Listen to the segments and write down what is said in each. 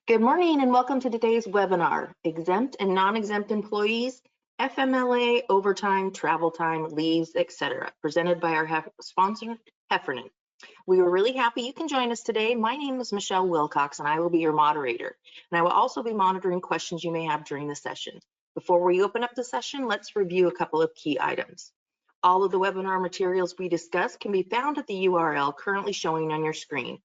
Good morning and welcome to today's webinar, Exempt and Non-Exempt Employees, FMLA, Overtime, Travel Time, Leaves, etc., presented by our sponsor, Heffernan. We were really happy you can join us today. My name is Michelle Wilcox and I will be your moderator. And I will also be monitoring questions you may have during the session. Before we open up the session, let's review a couple of key items. All of the webinar materials we discuss can be found at the URL currently showing on your screen.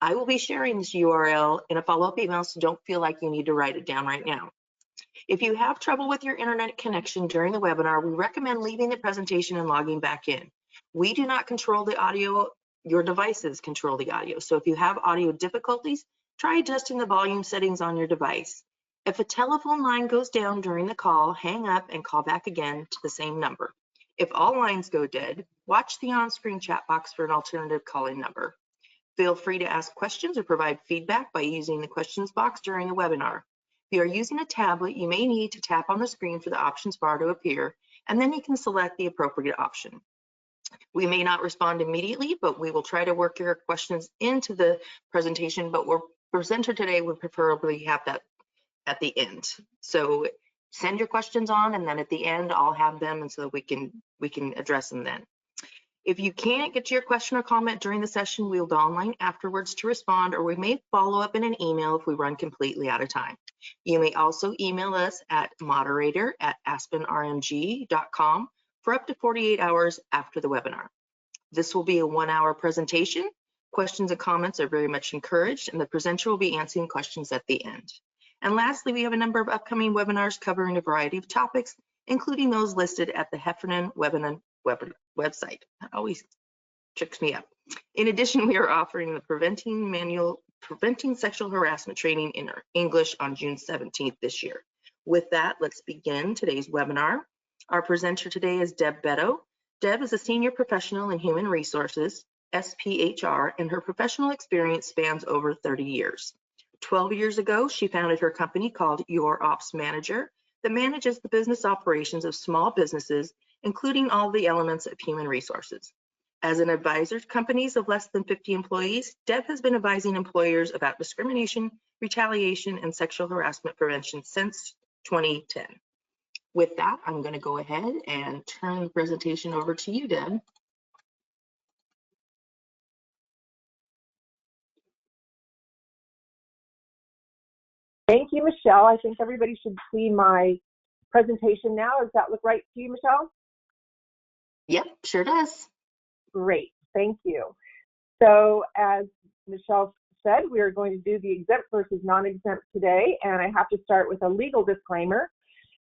I will be sharing this URL in a follow-up email, so don't feel like you need to write it down right now. If you have trouble with your internet connection during the webinar, we recommend leaving the presentation and logging back in. We do not control the audio, your devices control the audio. So if you have audio difficulties, try adjusting the volume settings on your device. If a telephone line goes down during the call, hang up and call back again to the same number. If all lines go dead, watch the on-screen chat box for an alternative calling number. Feel free to ask questions or provide feedback by using the questions box during the webinar. If you are using a tablet, you may need to tap on the screen for the options bar to appear, and then you can select the appropriate option. We may not respond immediately, but we will try to work your questions into the presentation, but our presenter today would preferably have that at the end. So send your questions on, and then at the end, I'll have them, and so we can address them then. If you can't get to your question or comment during the session, we'll be online afterwards to respond, or we may follow up in an email if we run completely out of time. You may also email us at moderator@aspenrmg.com for up to 48 hours after the webinar. This will be a 1-hour presentation. Questions and comments are very much encouraged, and the presenter will be answering questions at the end. And lastly, we have a number of upcoming webinars covering a variety of topics, including those listed at the Heffernan webinar website. That always tricks me up. In addition, we are offering the Preventing Sexual Harassment training in English on June 17th this year. With that, let's begin today's webinar. Our presenter today is Deb Beto. Deb is a senior professional in human resources, SPHR, and her professional experience spans over 30 years. 12 years ago, she founded her company called Your Ops Manager that manages the business operations of small businesses, including all the elements of human resources. As an advisor to companies of less than 50 employees, Deb has been advising employers about discrimination, retaliation, and sexual harassment prevention since 2010. With that, I'm going to go ahead and turn the presentation over to you, Deb. Thank you, Michelle. I think everybody should see my presentation now. Does that look right to you, Michelle? Yep, sure does. Great, thank you. So as Michelle said, we are going to do the exempt versus non-exempt today, and I have to start with a legal disclaimer.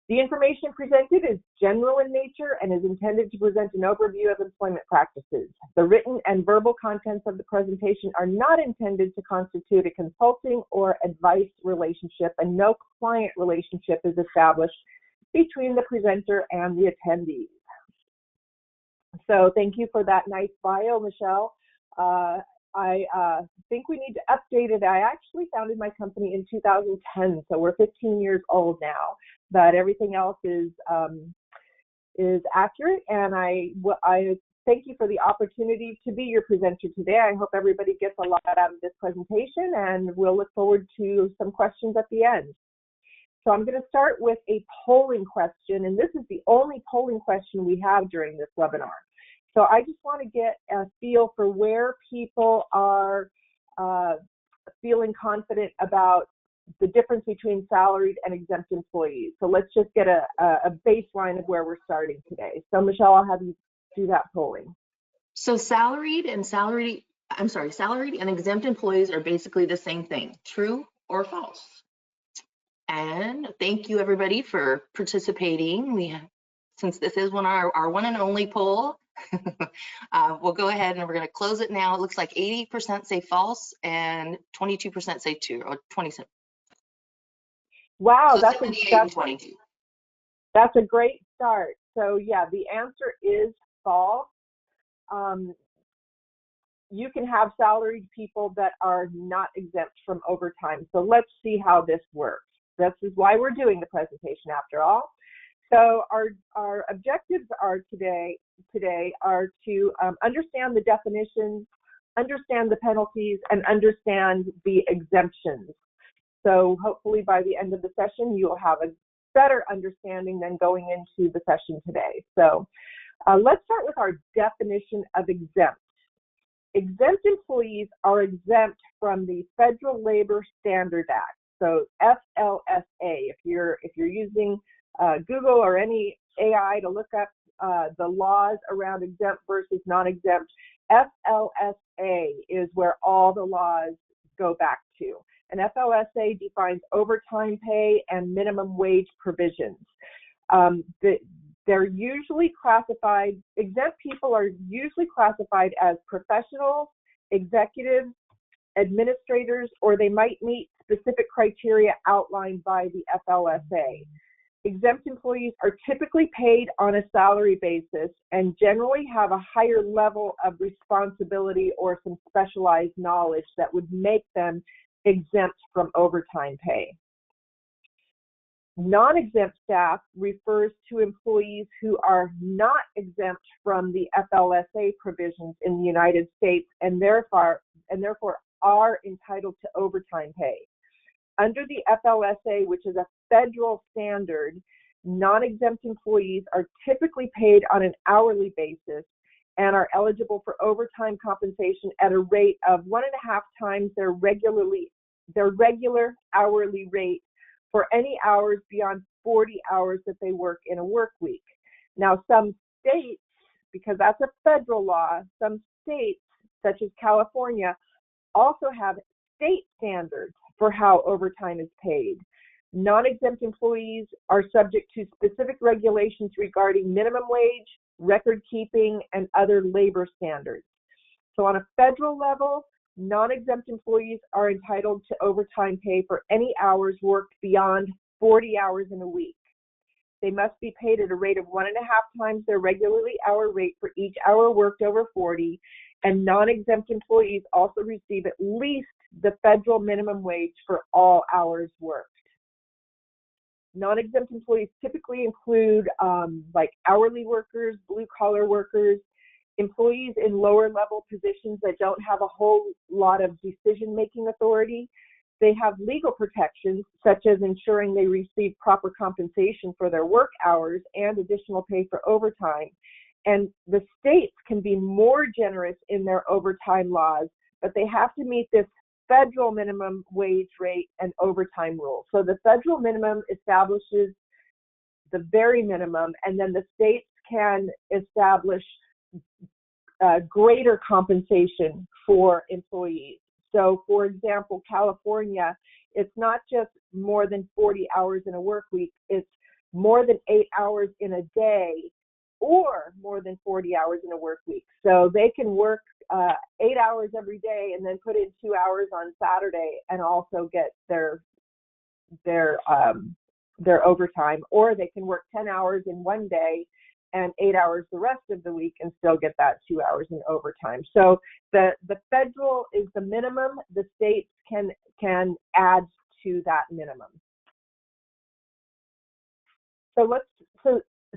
The information presented is general in nature and is intended to present an overview of employment practices. The written and verbal contents of the presentation are not intended to constitute a consulting or advice relationship, and no client relationship is established between the presenter and the attendees. So thank you for that nice bio, Michelle. I think we need to update it. I actually founded my company in 2010, so we're 15 years old now, but everything else is accurate, and I thank you for the opportunity to be your presenter today. I hope everybody gets a lot out of this presentation, and we'll look forward to some questions at the end. So I'm going to start with a polling question, and this is the only polling question we have during this webinar. So I just want to get a feel for where people are feeling confident about the difference between salaried and exempt employees. So let's just get a baseline of where we're starting today. So Michelle, I'll have you do that polling. So salaried and exempt employees are basically the same thing, true or false? And thank you everybody for participating. Since this is our one and only poll, we'll go ahead and we're going to close it now. It looks like 80% say false and 22% say true, or 27. Wow, so that's a great start. So yeah, the answer is false. You can have salaried people that are not exempt from overtime. So let's see how this works. This is why we're doing the presentation after all. So our objectives are today are to understand the definitions, understand the penalties, and understand the exemptions. So hopefully by the end of the session, you'll have a better understanding than going into the session today. So let's start with our definition of exempt. Exempt employees are exempt from the Federal Labor Standards Act, so FLSA. If you're using Google or any AI to look up the laws around exempt versus non-exempt, FLSA is where all the laws go back to. And FLSA defines overtime pay and minimum wage provisions. They're usually classified, exempt people are usually classified as professionals, executives, administrators, or they might meet specific criteria outlined by the FLSA. Exempt employees are typically paid on a salary basis and generally have a higher level of responsibility or some specialized knowledge that would make them exempt from overtime pay. Non-exempt staff refers to employees who are not exempt from the FLSA provisions in the United States and therefore are entitled to overtime pay. Under the FLSA, which is a federal standard, non-exempt employees are typically paid on an hourly basis and are eligible for overtime compensation at a rate of 1.5 times their regular hourly rate for any hours beyond 40 hours that they work in a work week. Now, some states, because that's a federal law, some states, such as California, also have state standards for how overtime is paid. Non-exempt employees are subject to specific regulations regarding minimum wage, record keeping, and other labor standards. So on a federal level, non-exempt employees are entitled to overtime pay for any hours worked beyond 40 hours in a week. They must be paid at a rate of 1.5 times their regularly hour rate for each hour worked over 40, and non-exempt employees also receive at least the federal minimum wage for all hours worked. Non-exempt employees typically include like hourly workers, blue-collar workers, employees in lower level positions that don't have a whole lot of decision-making authority. They have legal protections, such as ensuring they receive proper compensation for their work hours and additional pay for overtime. And the states can be more generous in their overtime laws, but they have to meet this federal minimum wage rate and overtime rule. So the federal minimum establishes the very minimum, and then the states can establish greater compensation for employees. So, for example, California, it's not just more than 40 hours in a work week, it's more than 8 hours in a day or more than 40 hours in a work week. So they can work 8 hours every day and then put in 2 hours on Saturday and also get their overtime, or they can work 10 hours in one day and 8 hours the rest of the week and still get that 2 hours in overtime. So the federal is the minimum. The states can add to that minimum. So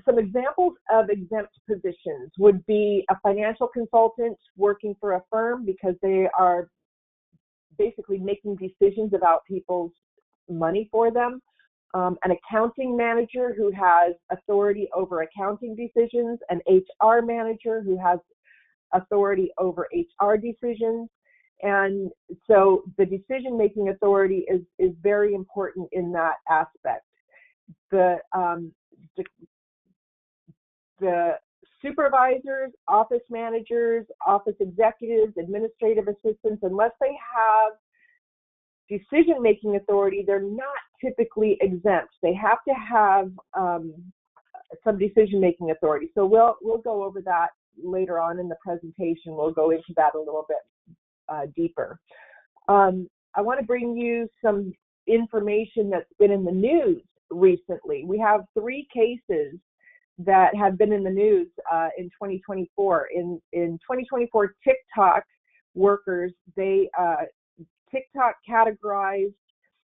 some examples of exempt positions would be a financial consultant working for a firm because they are basically making decisions about people's money for them. An accounting manager who has authority over accounting decisions, an HR manager who has authority over HR decisions. And so the decision-making authority is very important in that aspect. The supervisors, office managers, office executives, administrative assistants, unless they have decision-making authority, they're not typically exempt. They have to have some decision-making authority. So we'll go over that later on in the presentation. We'll go into that a little bit deeper. I want to bring you some information that's been in the news recently. We have 3 cases that have been in the news in 2024. In 2024, TikTok workers, TikTok categorized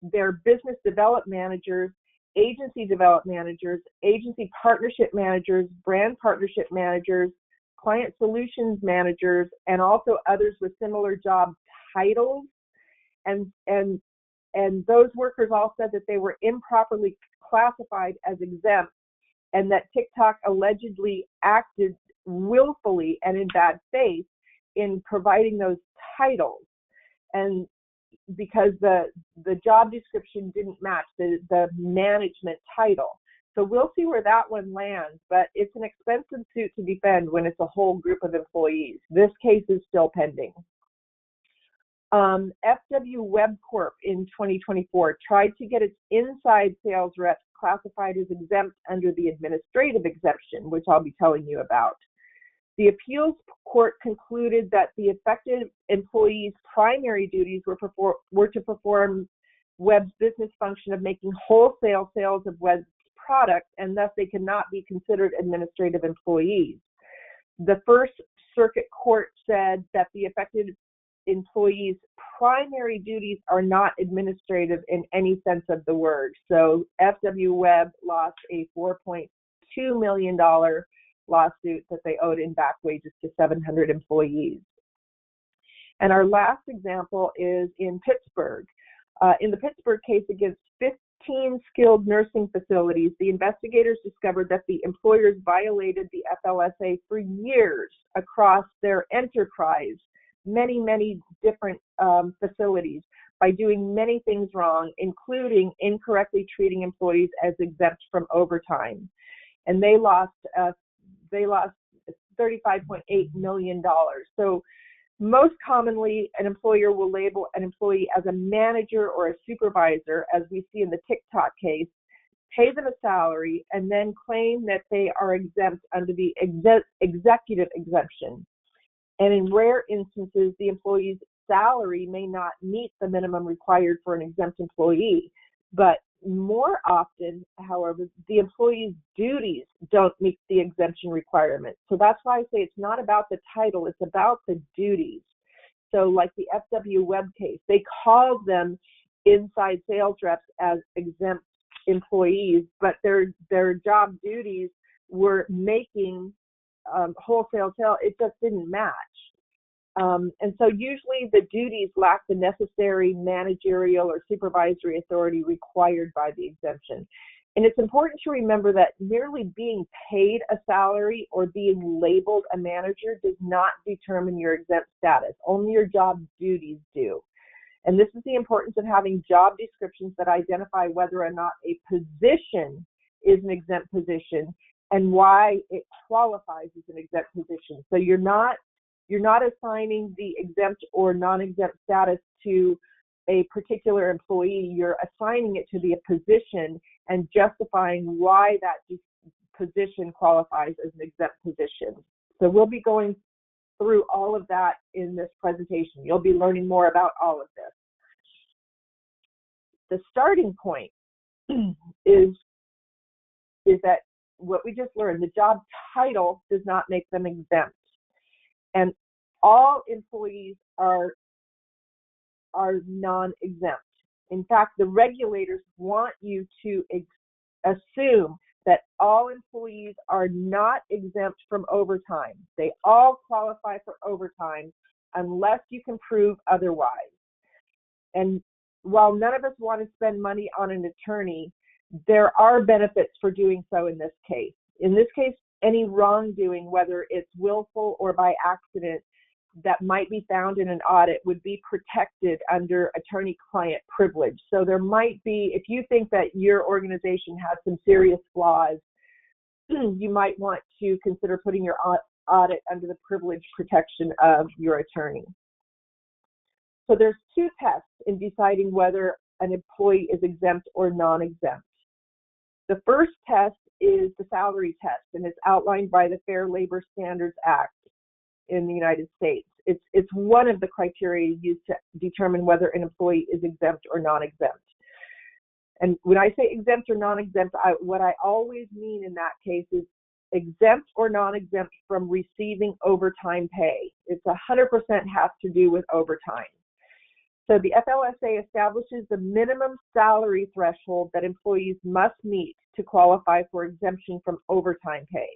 their business development managers, agency development managers, agency partnership managers, brand partnership managers, client solutions managers, and also others with similar job titles. And and those workers all said that they were improperly classified as exempt, and that TikTok allegedly acted willfully and in bad faith in providing those titles. And because the job description didn't match the management title. So we'll see where that one lands, but it's an expensive suit to defend when it's a whole group of employees. This case is still pending. FW Web Corp in 2024 tried to get its inside sales reps classified as exempt under the administrative exemption, which I'll be telling you about. The appeals court concluded that the affected employees' primary duties were to perform Web's business function of making wholesale sales of Web's products, and thus they cannot be considered administrative employees. The First Circuit Court said that the affected employees' primary duties are not administrative in any sense of the word. So FW Web lost a $4.2 million lawsuit that they owed in back wages to 700 employees. And our last example is in Pittsburgh. In the Pittsburgh case against 15 skilled nursing facilities, the investigators discovered that the employers violated the FLSA for years across their enterprise, many different facilities, by doing many things wrong, including incorrectly treating employees as exempt from overtime. And they lost $35.8 million. So most commonly, an employer will label an employee as a manager or a supervisor, as we see in the TikTok case, pay them a salary, and then claim that they are exempt under the executive exemption. And in rare instances, the employee's salary may not meet the minimum required for an exempt employee. But more often, however, the employee's duties don't meet the exemption requirement. So that's why I say it's not about the title, it's about the duties. So like the FW Web case, they called them inside sales reps as exempt employees, but their job duties were making wholesale sale. It just didn't match. And so usually the duties lack the necessary managerial or supervisory authority required by the exemption. And it's important to remember that merely being paid a salary or being labeled a manager does not determine your exempt status. Only your job duties do. And this is the importance of having job descriptions that identify whether or not a position is an exempt position and why it qualifies as an exempt position. So you're not assigning the exempt or non-exempt status to a particular employee. You're assigning it to the position and justifying why that position qualifies as an exempt position. So we'll be going through all of that in this presentation. You'll be learning more about all of this. The starting point is that what we just learned, the job title does not make them exempt. And all employees are non-exempt. In fact, the regulators want you to assume that all employees are not exempt from overtime. They all qualify for overtime unless you can prove otherwise. And while none of us want to spend money on an attorney, there are benefits for doing so in this case. In this case, any wrongdoing, whether it's willful or by accident, that might be found in an audit would be protected under attorney-client privilege. So there might be, if you think that your organization has some serious flaws, you might want to consider putting your audit under the privilege protection of your attorney. So there's two tests in deciding whether an employee is exempt or non-exempt. The first test is the salary test, and it's outlined by the Fair Labor Standards Act in the United States. It's one of the criteria used to determine whether an employee is exempt or non-exempt. And when I say exempt or non-exempt, what I always mean in that case is exempt or non-exempt from receiving overtime pay. It's 100% has to do with overtime. So the FLSA establishes the minimum salary threshold that employees must meet to qualify for exemption from overtime pay.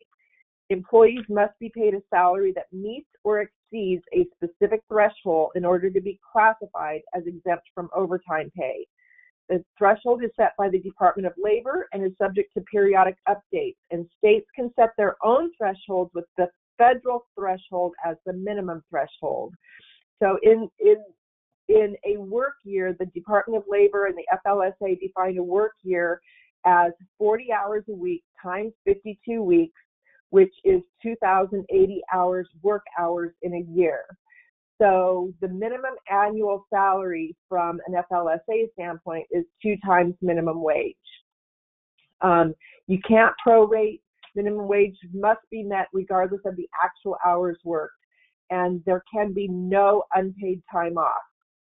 Employees must be paid a salary that meets or exceeds a specific threshold in order to be classified as exempt from overtime pay. The threshold is set by the Department of Labor and is subject to periodic updates. And states can set their own thresholds with the federal threshold as the minimum threshold. So in a work year, the Department of Labor and the FLSA define a work year as 40 hours a week times 52 weeks, which is 2,080 hours work hours in a year. So the minimum annual salary from an FLSA standpoint is 2 times minimum wage. You can't prorate. Minimum wage must be met regardless of the actual hours worked. And there can be no unpaid time off.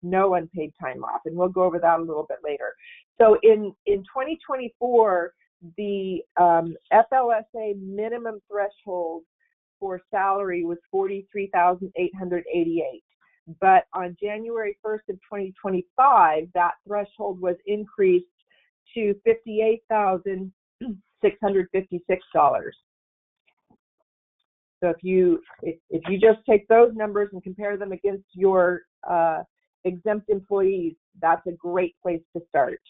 No unpaid time off. And we'll go over that a little bit later. So in 2024, the FLSA minimum threshold for salary was $43,888. But on January 1st of 2025, that threshold was increased to $58,656. So if you just take those numbers and compare them against your exempt employees, that's a great place to start.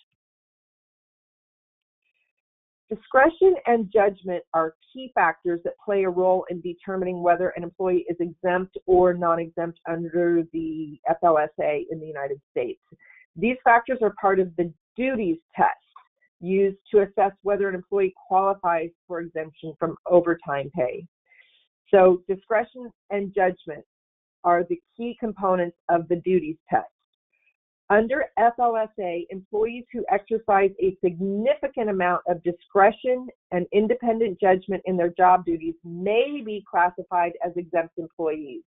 Discretion and judgment are key factors that play a role in determining whether an employee is exempt or non-exempt under the FLSA in the United States. These factors are part of the duties test used to assess whether an employee qualifies for exemption from overtime pay. So discretion and judgment are the key components of the duties test. Under FLSA, employees who exercise a significant amount of discretion and independent judgment in their job duties may be classified as exempt employees.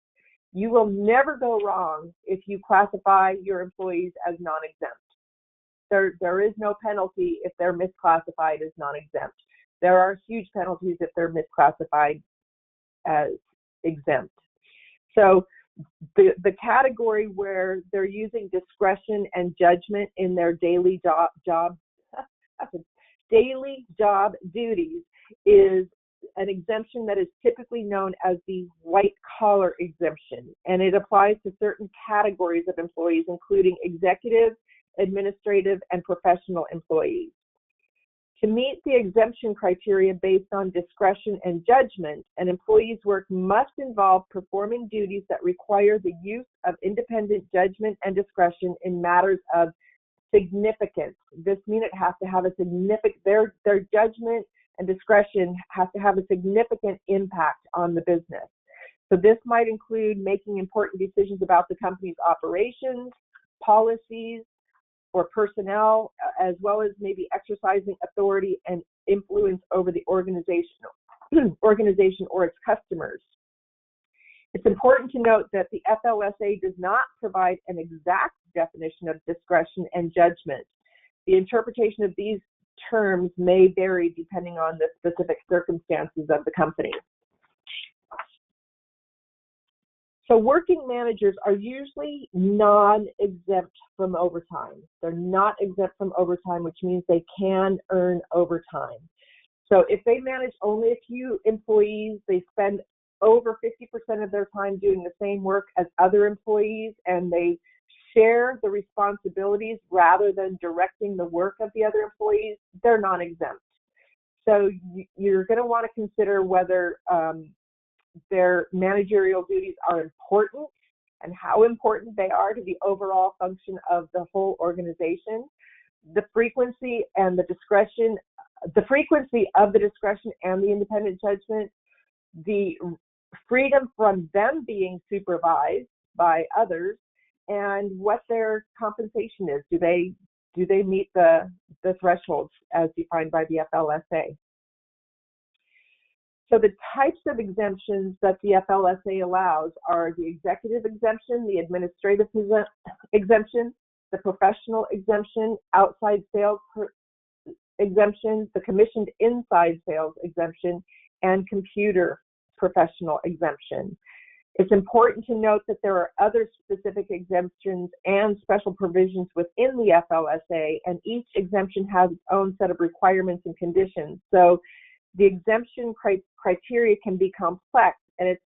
You will never go wrong if you classify your employees as non-exempt. There is no penalty if they're misclassified as non-exempt. There are huge penalties if they're misclassified as exempt. So the category where they're using discretion and judgment in their daily job duties is an exemption that is typically known as the white collar exemption, and it applies to certain categories of employees, including executive, administrative, and professional employees. To meet the exemption criteria based on discretion and judgment, an employee's work must involve performing duties that require the use of independent judgment and discretion in matters of significance. This means it has to have a significant, their judgment and discretion has to have a significant impact on the business. So this might include making important decisions about the company's operations, policies, or personnel, as well as maybe exercising authority and influence over the organization or its customers. It's important to note that the FLSA does not provide an exact definition of discretion and judgment. The interpretation of these terms may vary depending on the specific circumstances of the company. So working managers are usually non-exempt from overtime. They're not exempt from overtime, which means they can earn overtime. So if they manage only a few employees, they spend over 50% of their time doing the same work as other employees, and they share the responsibilities rather than directing the work of the other employees, they're non-exempt. So you're going to want to consider whether their managerial duties are important and how important they are to the overall function of the whole organization. The frequency and the discretion, the frequency of the discretion and the independent judgment, the freedom from them being supervised by others, and what their compensation is. Do they meet the thresholds as defined by the FLSA? So the types of exemptions that the FLSA allows are the executive exemption, the administrative exemption, the professional exemption, outside sales exemption, the commissioned inside sales exemption, and computer professional exemption. It's important to note that there are other specific exemptions and special provisions within the FLSA, and each exemption has its own set of requirements and conditions. So the exemption criteria can be complex, and it's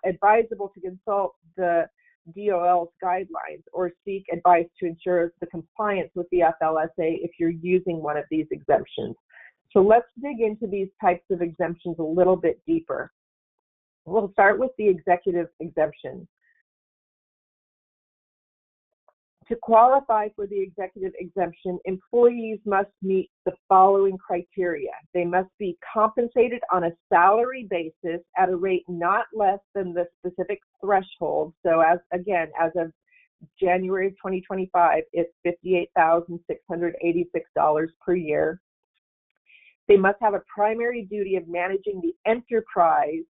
advisable to consult the DOL's guidelines or seek advice to ensure the compliance with the FLSA if you're using one of these exemptions. So let's dig into these types of exemptions a little bit deeper. We'll start with the executive exemption. To qualify for the executive exemption, employees must meet the following criteria. They must be compensated on a salary basis at a rate not less than the specific threshold. So as of January of 2025, it's $58,686 per year. They must have a primary duty of managing the enterprise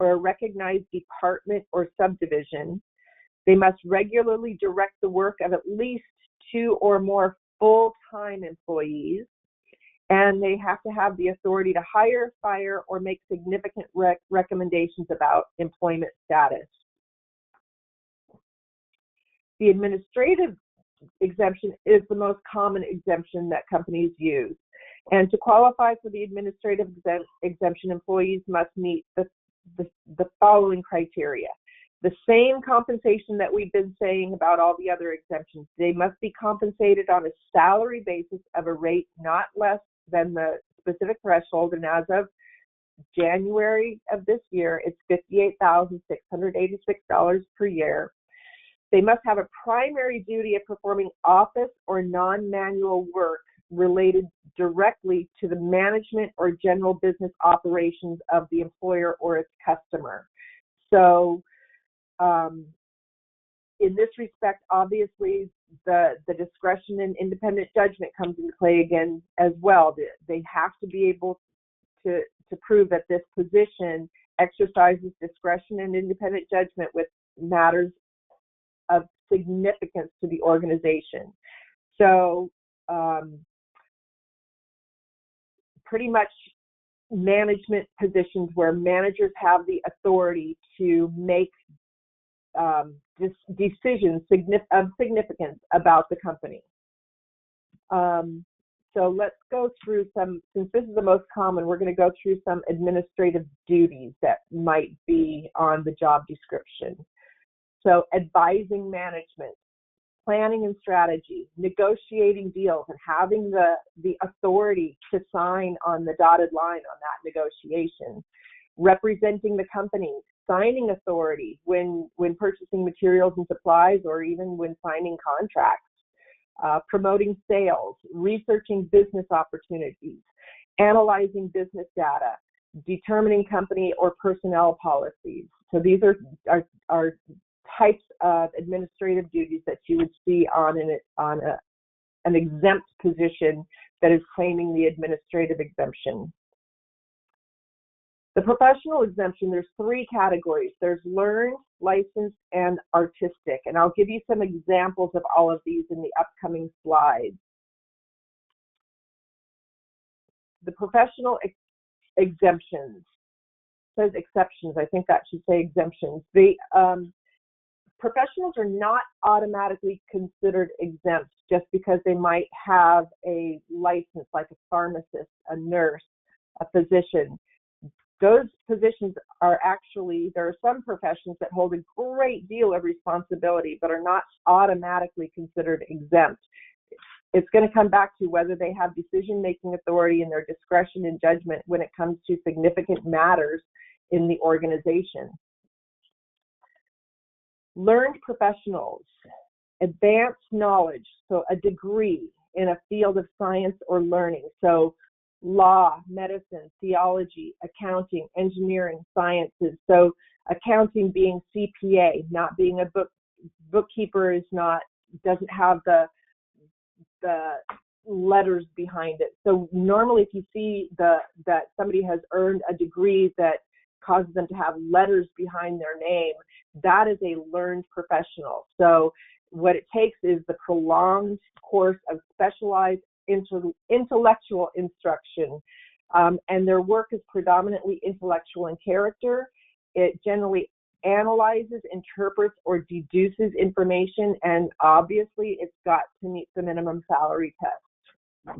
or a recognized department or subdivision. They must regularly direct the work of at least 2 or more full-time employees, and they have to have the authority to hire, fire, or make significant recommendations about employment status. The administrative exemption is the most common exemption that companies use. And to qualify for the administrative exemption, employees must meet the following criteria. The same compensation that we've been saying about all the other exemptions. They must be compensated on a salary basis of a rate not less than the specific threshold. And as of January of this year, it's $58,686 per year. They must have a primary duty of performing office or non-manual work related directly to the management or general business operations of the employer or its customer. So in this respect, obviously, the discretion and independent judgment comes into play again as well. They have to be able to prove that this position exercises discretion and independent judgment with matters of significance to the organization. So pretty much management positions where managers have the authority to make decisions of significance about the company. So let's go through some, since this is the most common, we're going to go through some administrative duties that might be on the job description. So advising management, planning and strategy, negotiating deals, and having the authority to sign on the dotted line on that negotiation, representing the company, signing authority when purchasing materials and supplies or even when signing contracts, promoting sales, researching business opportunities, analyzing business data, determining company or personnel policies. So these are types of administrative duties that you would see on an exempt position that is claiming the administrative exemption. The professional exemption, there's 3 categories. There's learned, licensed, and artistic. And I'll give you some examples of all of these in the upcoming slides. The professional exemptions, it says exceptions, I think that should say exemptions. The professionals are not automatically considered exempt just because they might have a license, like a pharmacist, a nurse, a physician. Those positions are actually, there are some professions that hold a great deal of responsibility but are not automatically considered exempt. It's going to come back to whether they have decision-making authority and their discretion and judgment when it comes to significant matters in the organization. Learned professionals, advanced knowledge, so a degree in a field of science or learning. So law, medicine, theology, accounting, engineering, sciences. So accounting being CPA, not being a bookkeeper doesn't have the letters behind it. So normally if you see that somebody has earned a degree that causes them to have letters behind their name, that is a learned professional. So what it takes is the prolonged course of specialized intellectual instruction, and their work is predominantly intellectual in character. It generally analyzes, interprets, or deduces information, and obviously it's got to meet the minimum salary test.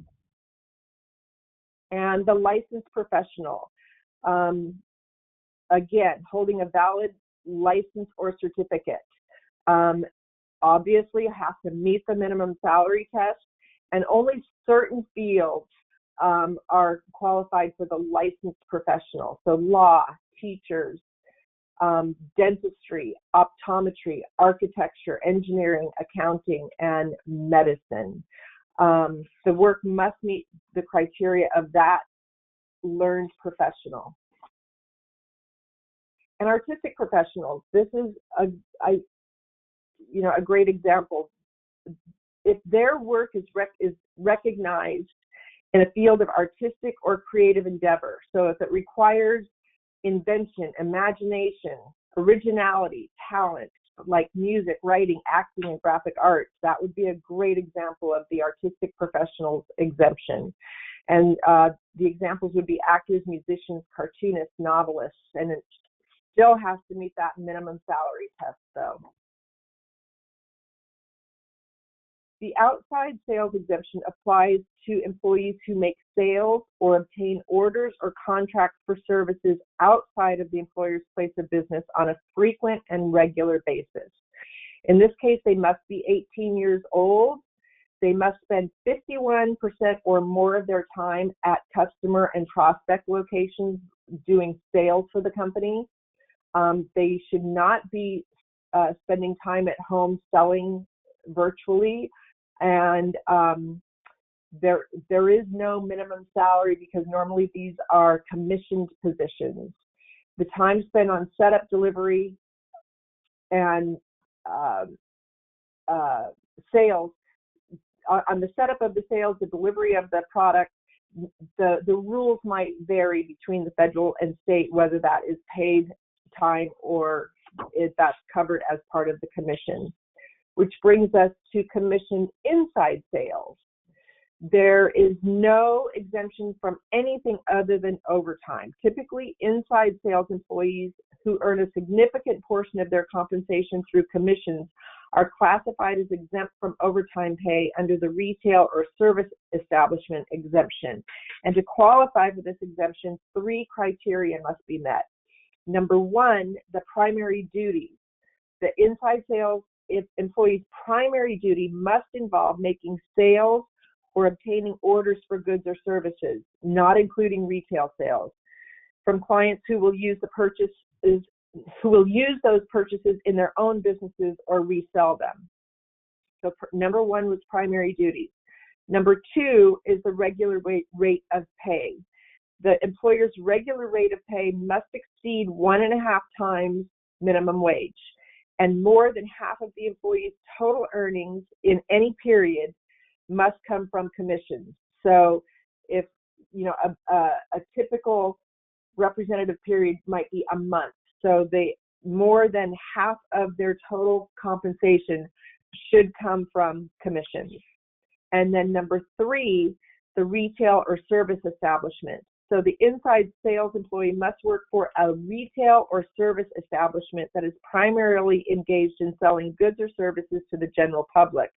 And the licensed professional, again, holding a valid license or certificate. Obviously have to meet the minimum salary test, and only certain fields are qualified for the licensed professional. So law, teachers, dentistry, optometry, architecture, engineering, accounting, and medicine. The work must meet the criteria of that learned professional. And artistic professionals, this is a great example. If their work is recognized in a field of artistic or creative endeavor, so if it requires invention, imagination, originality, talent, like music, writing, acting, and graphic arts, that would be a great example of the artistic professionals exemption. And the examples would be actors, musicians, cartoonists, novelists, and it still has to meet that minimum salary test, though. The outside sales exemption applies to employees who make sales or obtain orders or contracts for services outside of the employer's place of business on a frequent and regular basis. In this case, they must be 18 years old. They must spend 51% or more of their time at customer and prospect locations doing sales for the company. They should not be spending time at home selling virtually. And there is no minimum salary because normally these are commissioned positions. The time spent on setup, delivery, and sales, on the setup of the sales, the delivery of the product, the rules might vary between the federal and state, whether that is paid time or if that's covered as part of the commission. Which brings us to commissioned inside sales. There is no exemption from anything other than overtime. Typically, inside sales employees who earn a significant portion of their compensation through commissions are classified as exempt from overtime pay under the retail or service establishment exemption. And to qualify for this exemption, 3 criteria must be met. Number 1, the primary duties. The inside sales employee's primary duty must involve making sales or obtaining orders for goods or services, not including retail sales, from clients who will use those purchases in their own businesses or resell them. So number 1 was primary duties. Number 2 is the regular rate of pay. The employer's regular rate of pay must exceed 1.5 times minimum wage. And more than half of the employee's total earnings in any period must come from commissions. So if, a typical representative period might be a month. So more than half of their total compensation should come from commissions. And then number 3, the retail or service establishment. So the inside sales employee must work for a retail or service establishment that is primarily engaged in selling goods or services to the general public.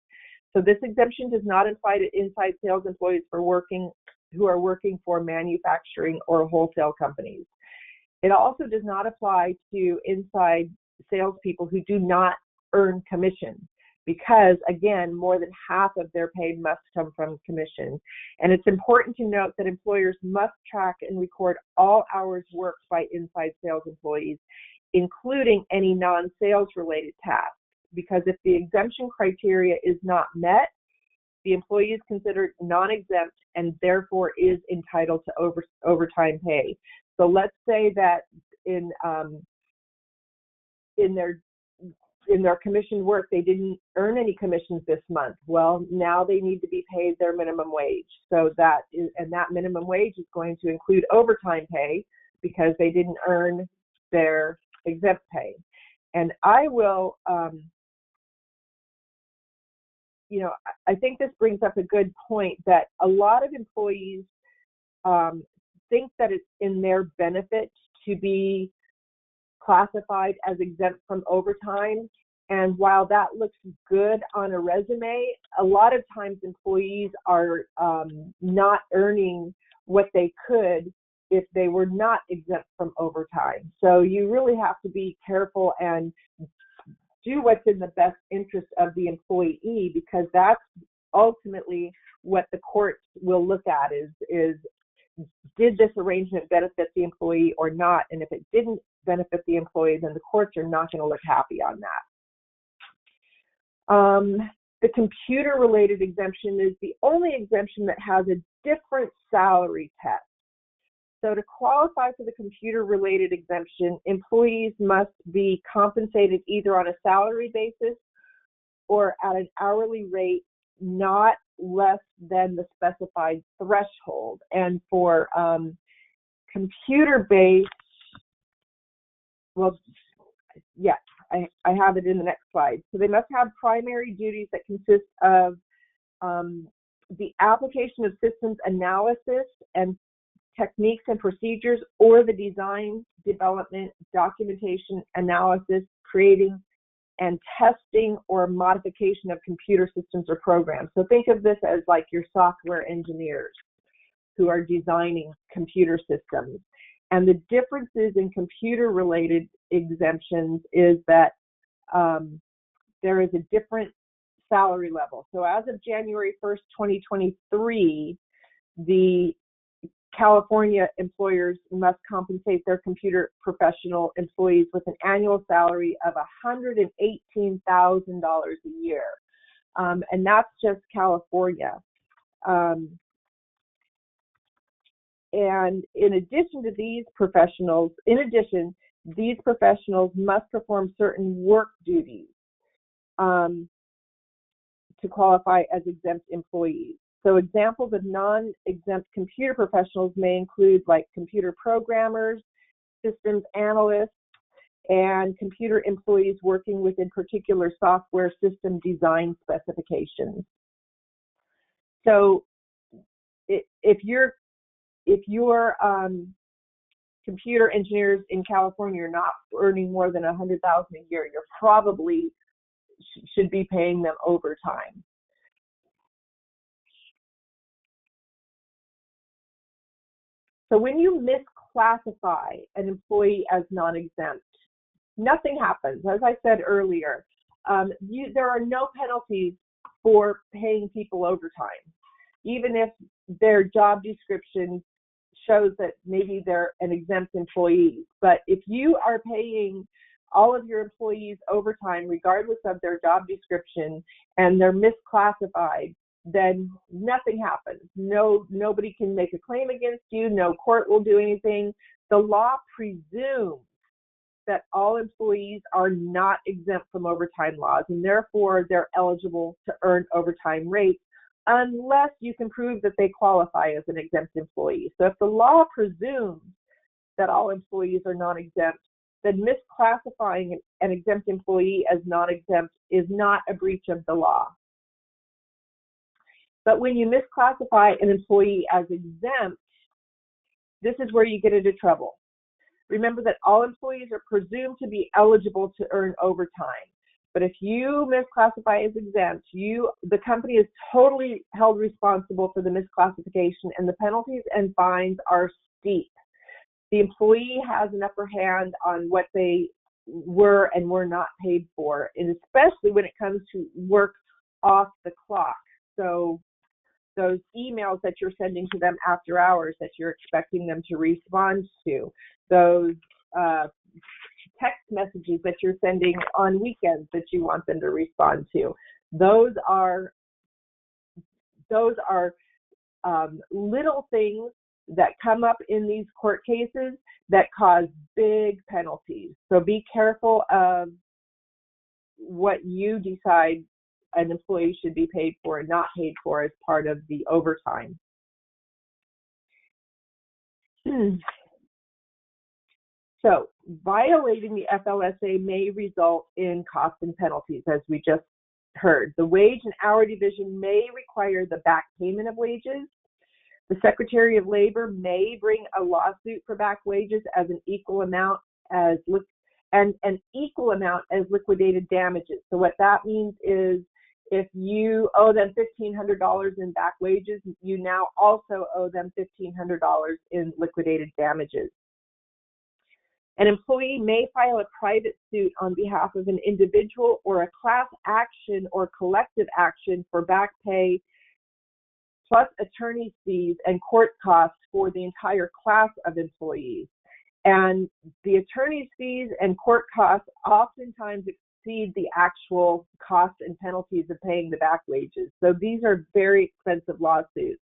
So this exemption does not apply to inside sales employees who are working for manufacturing or wholesale companies. It also does not apply to inside salespeople who do not earn commission, because again, more than half of their pay must come from commission. And it's important to note that employers must track and record all hours worked by inside sales employees, including any non-sales related tasks, because if the exemption criteria is not met, the employee is considered non-exempt and therefore is entitled to overtime pay. So let's say that in their commission work, they didn't earn any commissions this month. Well, now they need to be paid their minimum wage. So that minimum wage is going to include overtime pay because they didn't earn their exempt pay. And I will, I think this brings up a good point that a lot of employees think that it's in their benefit to be classified as exempt from overtime. And while that looks good on a resume, a lot of times employees are not earning what they could if they were not exempt from overtime. So you really have to be careful and do what's in the best interest of the employee, because that's ultimately what the courts will look at is did this arrangement benefit the employee or not? And if it didn't benefit the employee, then the courts are not going to look happy on that. The computer-related exemption is the only exemption that has a different salary test. So to qualify for the computer-related exemption, employees must be compensated either on a salary basis or at an hourly rate not less than the specified threshold. And for computer-based, well, yes, I have it in the next slide. So they must have primary duties that consist of the application of systems analysis and techniques and procedures, or the design, development, documentation, analysis, creating, and testing or modification of computer systems or programs. So think of this as like your software engineers who are designing computer systems. And the differences in computer-related exemptions is that there is a different salary level. So as of January 1st, 2023, the California employers must compensate their computer professional employees with an annual salary of $118,000 a year. And that's just California. And in addition to these professionals, these professionals must perform certain work duties to qualify as exempt employees. So examples of non-exempt computer professionals may include like computer programmers, systems analysts, and computer employees working within particular software system design specifications. So if your computer engineers in California are not earning more than $100,000 a year, you're probably should be paying them overtime. So when you misclassify an employee as non-exempt, nothing happens. As I said earlier, there are no penalties for paying people overtime, even if their job description shows that maybe they're an exempt employee. But if you are paying all of your employees overtime, regardless of their job description, and they're misclassified, then nothing happens. Nobody can make a claim against you. No court will do anything. The law presumes that all employees are not exempt from overtime laws, and therefore they're eligible to earn overtime rates unless you can prove that they qualify as an exempt employee. So if the law presumes that all employees are non-exempt, then misclassifying an exempt employee as non-exempt is not a breach of the law. But when you misclassify an employee as exempt, this is where you get into trouble. Remember that all employees are presumed to be eligible to earn overtime. But if you misclassify as exempt, the company is totally held responsible for the misclassification, and the penalties and fines are steep. The employee has an upper hand on what they were and were not paid for, and especially when it comes to work off the clock. So those emails that you're sending to them after hours that you're expecting them to respond to, those text messages that you're sending on weekends that you want them to respond to, those are little things that come up in these court cases that cause big penalties. So be careful of what you decide an employee should be paid for and not paid for as part of the overtime. So violating the FLSA may result in costs and penalties, as we just heard. The wage and hour division may require the back payment of wages. The Secretary of Labor may bring a lawsuit for back wages as an equal amount as liquidated damages. So what that means is if you owe them $1,500 in back wages, you now also owe them $1,500 in liquidated damages. An employee may file a private suit on behalf of an individual or a class action or collective action for back pay plus attorney's fees and court costs for the entire class of employees. And the attorney's fees and court costs oftentimes exceed the actual costs and penalties of paying the back wages. So these are very expensive lawsuits.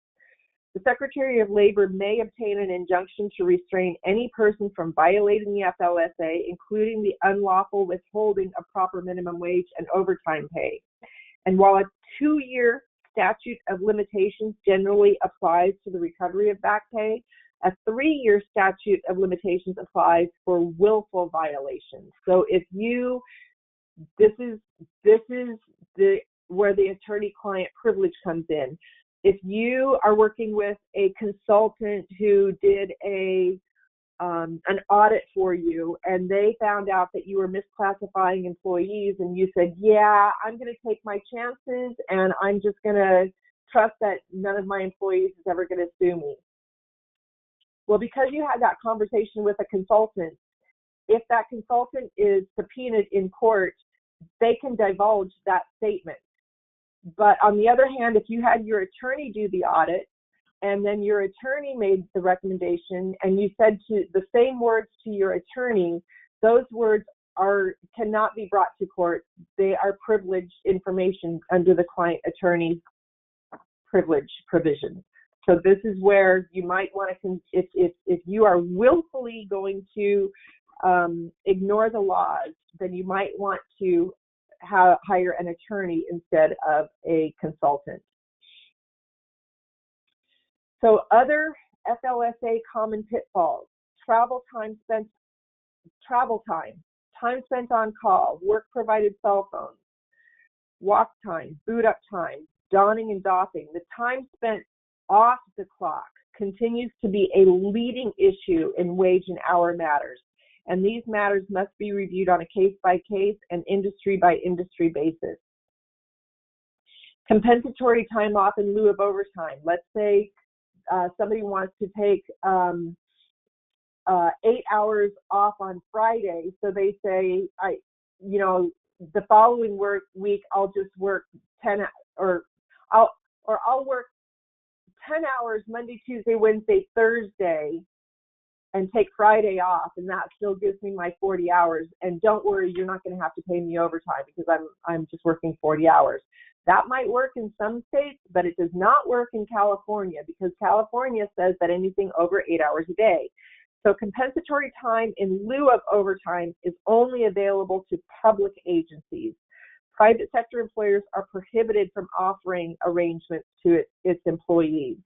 The Secretary of Labor may obtain an injunction to restrain any person from violating the FLSA, including the unlawful withholding of proper minimum wage and overtime pay. And while a 2-year statute of limitations generally applies to the recovery of back pay, a 3-year statute of limitations applies for willful violations. So if you, this is where the attorney-client privilege comes in. If you are working with a consultant who did an audit for you and they found out that you were misclassifying employees and you said, yeah, I'm going to take my chances and I'm just going to trust that none of my employees is ever going to sue me. Well, because you had that conversation with a consultant, if that consultant is subpoenaed in court, they can divulge that statement. But on the other hand, if you had your attorney do the audit and then your attorney made the recommendation and you said to the same words to your attorney, those words cannot be brought to court. They are privileged information under the client-attorney privilege provision. So this is where you might want to, if you are willfully going to ignore the laws, then you might want to hire an attorney instead of a consultant. So other FLSA common pitfalls: time spent on call, work provided cell phones, walk time, boot up time, donning and doffing. The time spent off the clock continues to be a leading issue in wage and hour matters. And these matters must be reviewed on a case-by-case and industry-by-industry basis. Compensatory time off in lieu of overtime. Let's say somebody wants to take 8 hours off on Friday, so they say, the following week I'll just work 10, or I'll work 10 hours Monday, Tuesday, Wednesday, Thursday, and take Friday off, and that still gives me my 40 hours. And don't worry, you're not going to have to pay me overtime because I'm just working 40 hours. That might work in some states, but it does not work in California because California says that anything over 8 hours a day. So compensatory time in lieu of overtime is only available to public agencies. Private sector employers are prohibited from offering arrangements to its employees.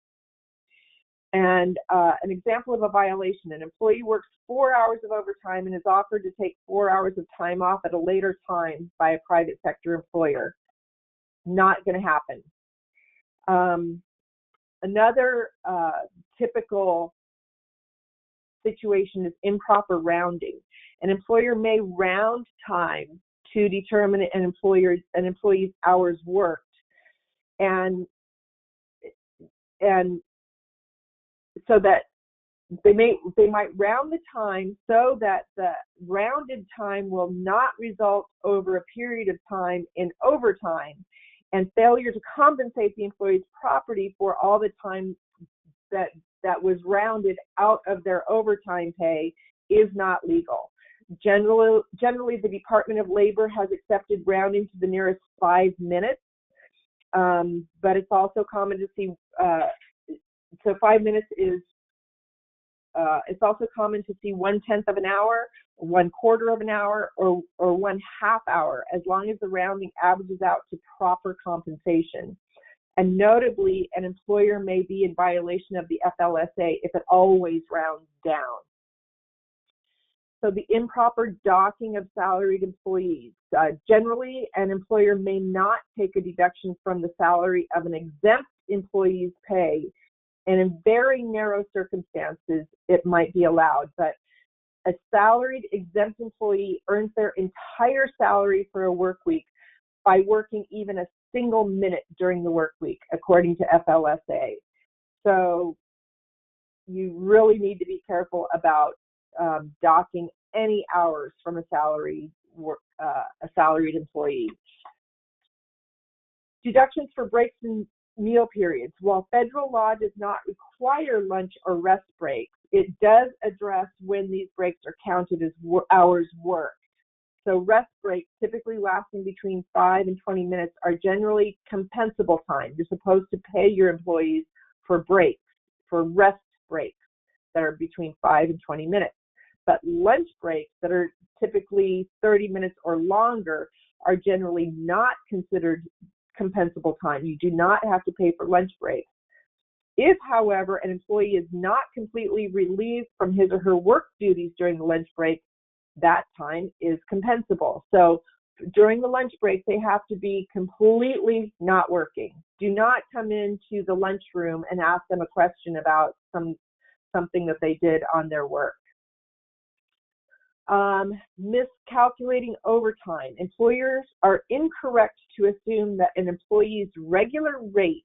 And an example of a violation: an employee works 4 hours of overtime and is offered to take 4 hours of time off at a later time by a private sector employer. Not going to happen. Another typical situation is improper rounding. An employer may round time to determine an employee's hours worked, and so that they might round the time so that the rounded time will not result over a period of time in overtime, and failure to compensate the employee's property for all the time that was rounded out of their overtime pay is not legal. Generally, the Department of Labor has accepted rounding to the nearest 5 minutes, but it's also common to see. So 5 minutes is. It's also common to see 1/10 of an hour, 1/4 of an hour, or 1/2 hour, as long as the rounding averages out to proper compensation. And notably, an employer may be in violation of the FLSA if it always rounds down. So the improper docking of salaried employees. Generally, an employer may not take a deduction from the salary of an exempt employee's pay, and in very narrow circumstances, it might be allowed. But a salaried exempt employee earns their entire salary for a work week by working even a single minute during the work week, according to FLSA. So you really need to be careful about docking any hours from a salaried employee. Deductions for breaks and meal periods. While federal law does not require lunch or rest breaks, it does address when these breaks are counted as hours worked. So rest breaks, typically lasting between 5 and 20 minutes, are generally compensable time. You're supposed to pay your employees for breaks, for rest breaks that are between 5 and 20 minutes. But lunch breaks that are typically 30 minutes or longer are generally not considered compensable time. You do not have to pay for lunch breaks. If, however, an employee is not completely relieved from his or her work duties during the lunch break, that time is compensable. So during the lunch break, they have to be completely not working. Do not come into the lunchroom and ask them a question about something that they did on their work. Miscalculating overtime. Employers are incorrect to assume that an employee's regular rate,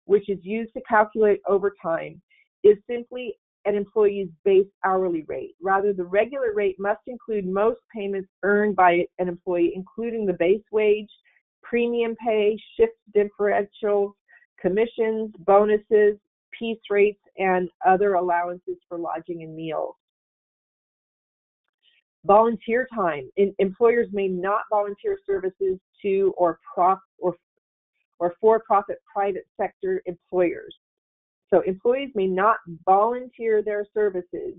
which is used to calculate overtime, is simply an employee's base hourly rate. Rather, the regular rate must include most payments earned by an employee, including the base wage, premium pay, shift differentials, commissions, bonuses, piece rates, and other allowances for lodging and meals. Volunteer time. Employers may not volunteer services to or for-profit private sector employers. So employees may not volunteer their services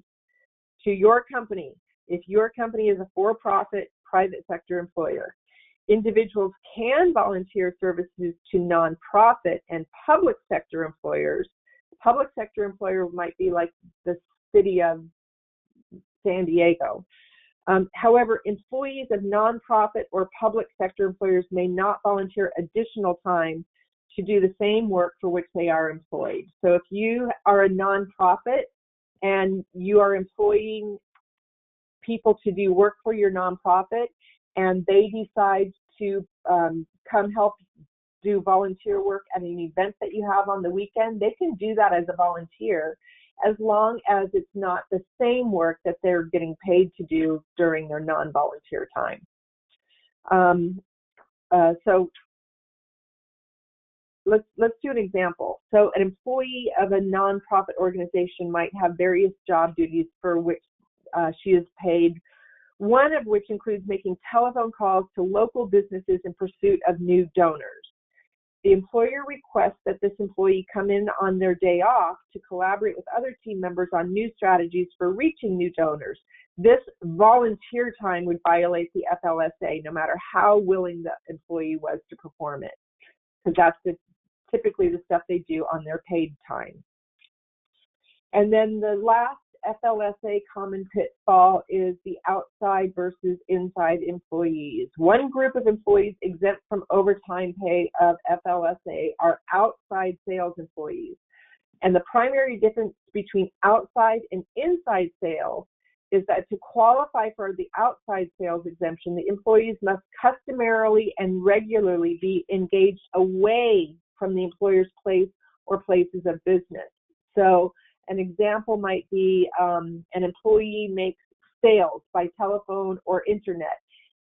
to your company if your company is a for-profit private sector employer. Individuals can volunteer services to nonprofit and public sector employers. Public sector employer might be like the city of San Diego. However, employees of nonprofit or public sector employers may not volunteer additional time to do the same work for which they are employed. So if you are a nonprofit and you are employing people to do work for your nonprofit and they decide to come help do volunteer work at an event that you have on the weekend, they can do that as a volunteer, as long as it's not the same work that they're getting paid to do during their non-volunteer time. So let's do an example. So an employee of a nonprofit organization might have various job duties for which she is paid, one of which includes making telephone calls to local businesses in pursuit of new donors. The employer requests that this employee come in on their day off to collaborate with other team members on new strategies for reaching new donors. This volunteer time would violate the FLSA, no matter how willing the employee was to perform it, because that's typically the stuff they do on their paid time. And then the last FLSA common pitfall is the outside versus inside employees. One group of employees exempt from overtime pay of FLSA are outside sales employees. And the primary difference between outside and inside sales is that to qualify for the outside sales exemption, the employees must customarily and regularly be engaged away from the employer's place or places of business. So an example might be an employee makes sales by telephone or internet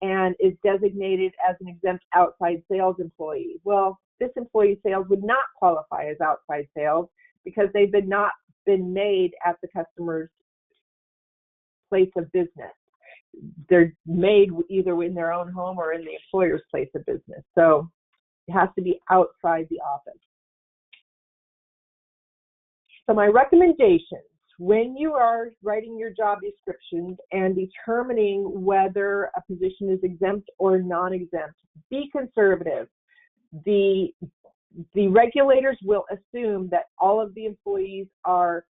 and is designated as an exempt outside sales employee. Well, this employee's sales would not qualify as outside sales because they've not been made at the customer's place of business. They're made either in their own home or in the employer's place of business. So it has to be outside the office. So my recommendations, when you are writing your job descriptions and determining whether a position is exempt or non-exempt, be conservative. The regulators will assume that all of the employees are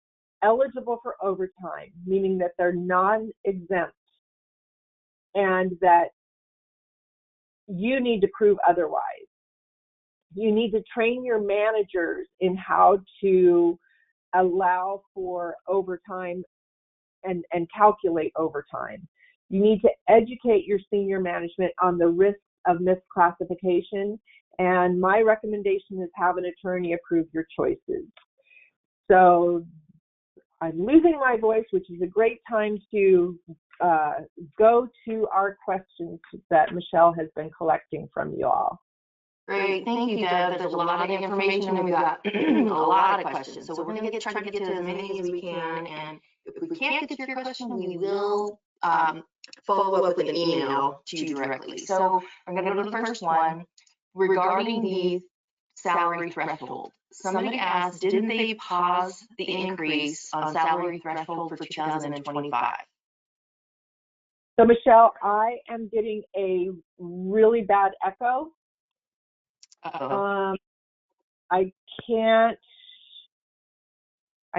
eligible for overtime, meaning that they're non-exempt, and that you need to prove otherwise. You need to train your managers in how to allow for overtime and calculate overtime. You need to educate your senior management on the risks of misclassification, and my recommendation is have an attorney approve your choices. So I'm losing my voice, which is a great time to go to our questions that Michelle has been collecting from you all. Great, thank you, Deb. There's a lot of information and we've got a lot of questions. So we're going to try to get to as many as we can. And if we can't get to your question, we will follow up with an email to you directly. So I'm going to go to the first one regarding the salary threshold. Somebody asked, didn't they pause the increase on salary threshold for 2025? So Michelle, I am getting a really bad echo. Uh-oh. I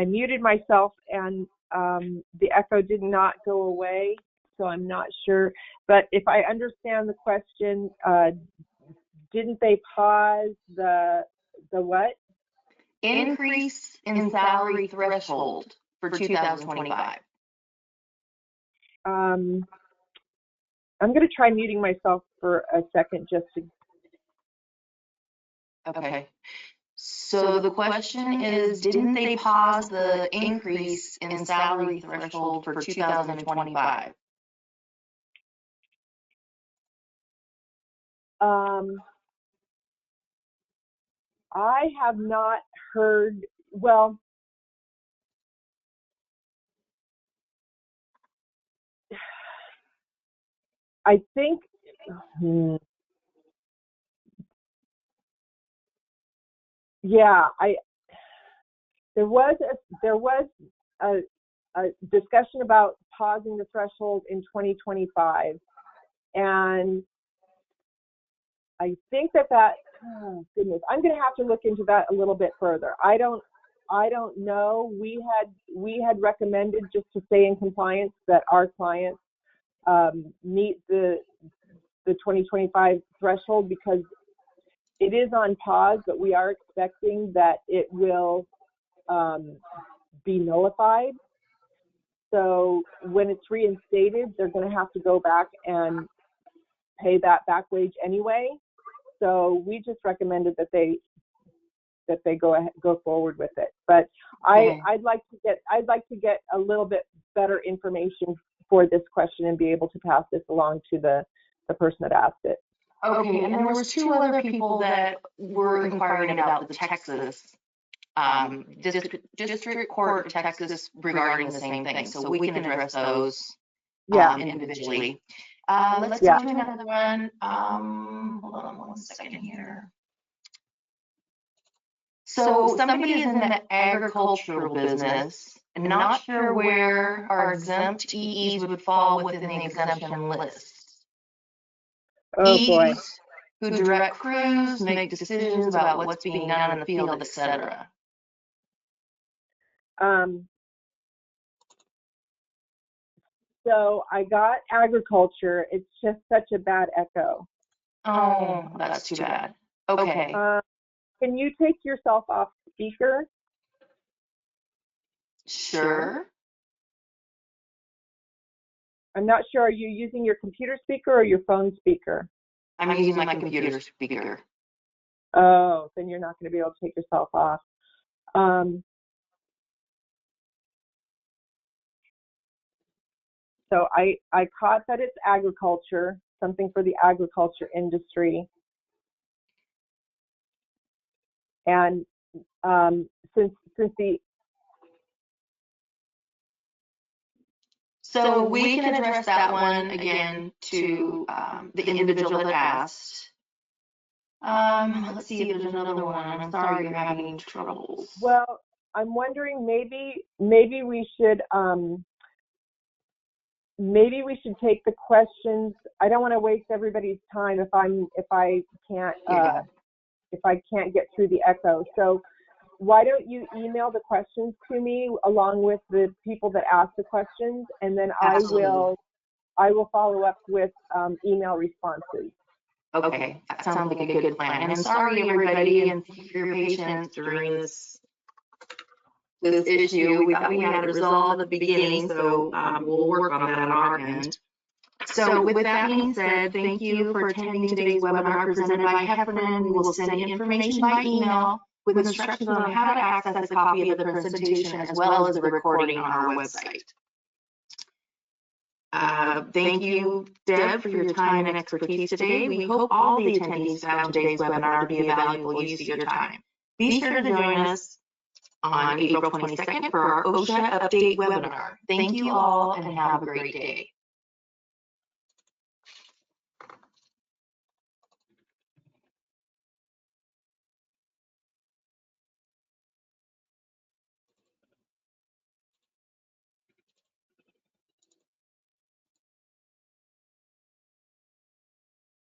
muted myself and the echo did not go away, so I'm not sure. But if I understand the question, didn't they pause the what? Increase in salary threshold for 2025. I'm going to try muting myself for a second just to. Okay. So the question is, didn't they pause the increase in salary threshold for 2025? I have not heard, well, I think, yeah, there was a discussion about pausing the threshold in 2025, and I think that oh goodness, I'm going to have to look into that a little bit further. I don't know. We had recommended, just to stay in compliance, that our clients meet the 2025 threshold, because it is on pause, but we are expecting that it will be nullified. So when it's reinstated, they're going to have to go back and pay that back wage anyway. So we just recommended that they go forward with it. But I'd like to get a little bit better information for this question and be able to pass this along to the person that asked it. Okay, and there was two other people that were inquiring about the Texas District Court of Texas regarding the same thing, so we can address those individually. Let's go to another one. Hold on one second here. So somebody is in the agricultural business and not sure where our exempt EEs would fall within the exemption list. Oh boy. Who direct crews, make decisions about what's being done in the field, etc. So I got agriculture. It's just such a bad echo. Oh, that's too bad. Okay. Can you take yourself off speaker? Sure. I'm not sure. Are you using your computer speaker or your phone speaker? I'm using my computer speaker. Oh, then you're not going to be able to take yourself off. So I caught that it's agriculture, something for the agriculture industry. And since the So we can address that one again to the individual that asked. Let's see if there's another one. I'm sorry you're having troubles. Well, I'm wondering maybe we should take the questions. I don't want to waste everybody's time if I can't get through the echo. So why don't you email the questions to me along with the people that asked the questions, and then Absolutely. I will follow up with email responses. Okay, that sounds like a good plan. And sorry everybody, and for your patience during this issue. We thought we had it resolved at the beginning, so we'll work on that on our end. So with that being said, thank you for attending today's webinar presented by Heffernan. We will send you information by email with instructions on how to access a copy of the presentation as well as the recording on our website. Thank you, Deb, for your time and expertise today. We hope all the attendees found today's webinar to be a valuable use of your time. Be sure to join us on April 22nd for our OSHA update webinar. Thank you all and have a great day.